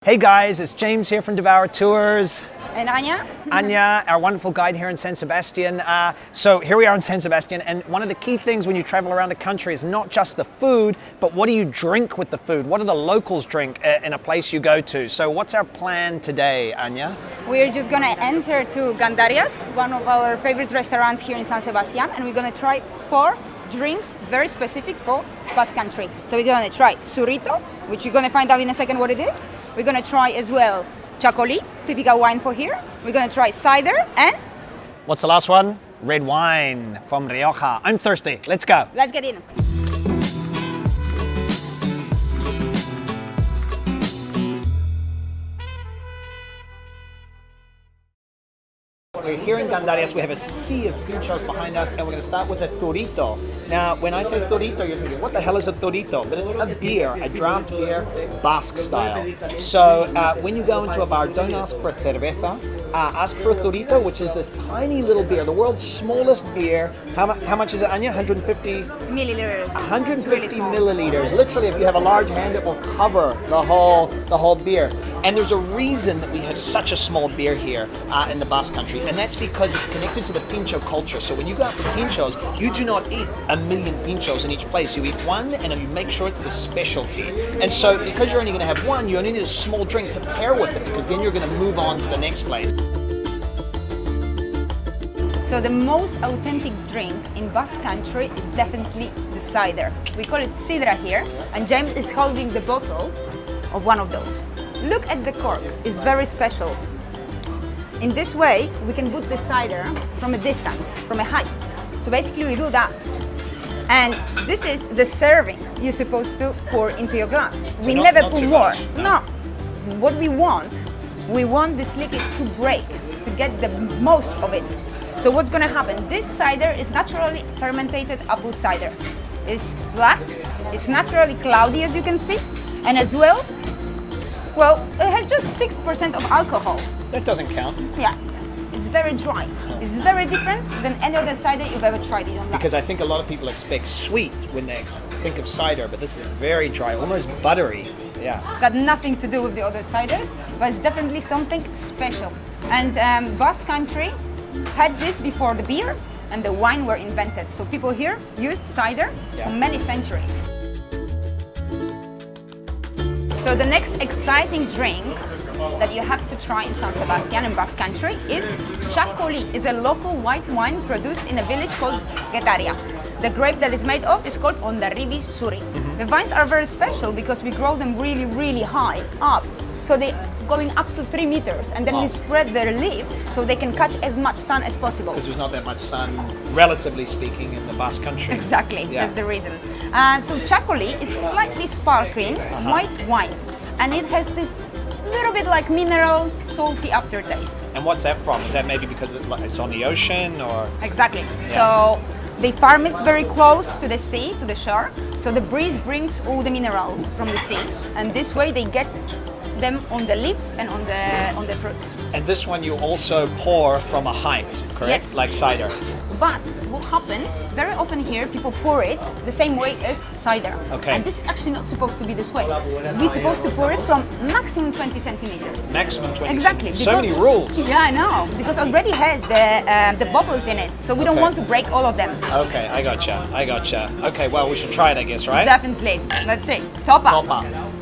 Hey guys, it's James here from Devour Tours. And Anya? Anya, our wonderful guide here in San Sebastian. So here we are in San Sebastian, and one of the key things when you travel around the country is not just the food, but what do you drink with the food? What do the locals drink in a place you go to? So what's our plan today, Anya? We're just gonna enter to Gandarias, one of our favorite restaurants here in San Sebastian, and we're gonna try 4 drinks very specific for Basque Country. So we're gonna try Zurito, which you're gonna find out in a second what it is. We're gonna try as well Txakoli, typical wine for here. We're gonna try cider and... What's the last one? Red wine from Rioja. I'm thirsty, let's go. Let's get in. We're here in Gandarias, we have a sea of pintxos behind us, and we're going to start with a Zurito. Now, when I say Zurito, you're thinking, what the hell is a Zurito? But it's a beer, a draft beer, Basque style. So when you go into a bar, don't ask for a Cerveza, ask for a Zurito, which is this tiny little beer, the world's smallest beer. How much is it, Anya? 150? Milliliters. 150 milliliters. Literally, if you have a large hand, it will cover the whole beer. And there's a reason that we have such a small beer here in the Basque Country, and that's because it's connected to the pintxo culture. So when you go out for pintxos, you do not eat a million pintxos in each place. You eat one, and you make sure it's the specialty. And so because you're only going to have one, you only need a small drink to pair with it, because then you're going to move on to the next place. So the most authentic drink in Basque Country is definitely the cider. We call it Sidra here, and James is holding the bottle of one of those. Look at the cork, it's very special. In this way, we can put the cider from a distance, from a height. So basically we do that. And this is the serving you're supposed to pour into your glass. So we not never put too more. much, no. No. What we want this liquid to break, to get the most of it. So what's gonna happen? This cider is naturally fermented apple cider. It's flat, it's naturally cloudy as you can see, and as well, it has just 6% of alcohol. That doesn't count. Yeah, it's very dry. It's very different than any other cider you've ever tried. Because I think a lot of people expect sweet when they think of cider, but this is very dry, almost buttery. Yeah. Got nothing to do with the other ciders, but it's definitely something special. And Basque Country had this before the beer and the wine were invented. So people here used cider for many centuries. So the next exciting drink that you have to try in San Sebastian in Basque Country is Txakoli. It's a local white wine produced in a village called Getaria. The grape that is made of is called Ondarribi Suri. The vines are very special because we grow them really, really high up. So they're going up to 3 meters, and then we spread their leaves so they can catch as much sun as possible. Because there's not that much sun, relatively speaking, in the Basque Country. Exactly, that's the reason. So Txakoli is slightly sparkling white wine, and it has this little bit like mineral, salty aftertaste. And what's that from? Is that maybe because it's on the ocean, or? Exactly. So they farm it very close to the sea, to the shore. So the breeze brings all the minerals from the sea, and this way they get them on the leaves and on the fruits. And this one you also pour from a height, correct? Yes. Like cider. But what happened, very often here people pour it the same way as cider. Okay. And this is actually not supposed to be this way. We're supposed to pour it from maximum 20 centimeters. Maximum 20 Exactly. So many rules. Yeah, I know. Because it already has the bubbles in it. So we don't want to break all of them. Okay, I gotcha. Okay, well, we should try it, I guess, right? Definitely. Let's see. Topa. Topa.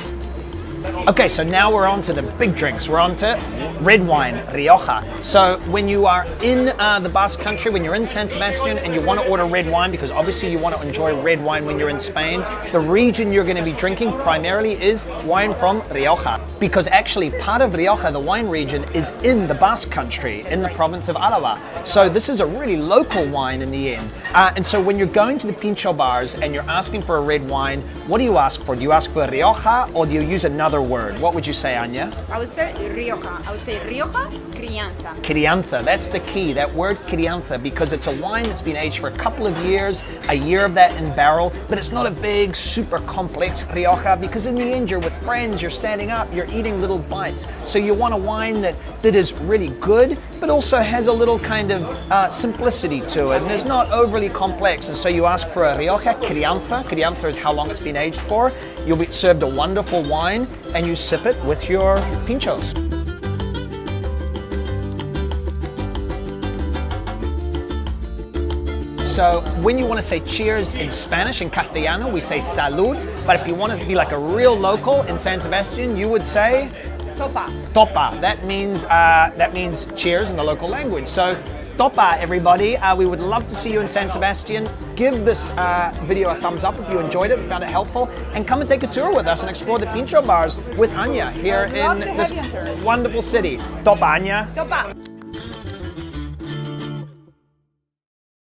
Okay, so now we're on to the big drinks. We're on to red wine, Rioja. So when you are in the Basque Country, when you're in San Sebastian and you want to order red wine, because obviously you want to enjoy red wine when you're in Spain, the region you're going to be drinking primarily is wine from Rioja. Because actually part of Rioja, the wine region, is in the Basque Country, in the province of Álava. So this is a really local wine in the end. And so when you're going to the pintxo bars and you're asking for a red wine, what do you ask for? Do you ask for Rioja, or do you use another word? What would you say, Anya? I would say Rioja. I would say Rioja, crianza. Crianza, that's the key, that word crianza, because it's a wine that's been aged for a couple of years, a year of that in barrel, but it's not a big, super complex Rioja, because in the end you're with friends, you're standing up, you're eating little bites. So you want a wine that is really good, but also has a little kind of simplicity to it, and is not overly complex. And so you ask for a Rioja crianza. Crianza is how long it's been aged for, you'll be served a wonderful wine and you sip it with your pintxos. So when you want to say cheers in Spanish, in Castellano, we say salud. But if you want to be like a real local in San Sebastian, you would say Topa. Topa. That means cheers in the local language. So Topa, everybody. We would love to see you in San Sebastian. Give this video a thumbs up if you enjoyed it, found it helpful, and come and take a tour with us and explore the Pincho bars with Anya here in this wonderful city. Topa, Anya. Topa.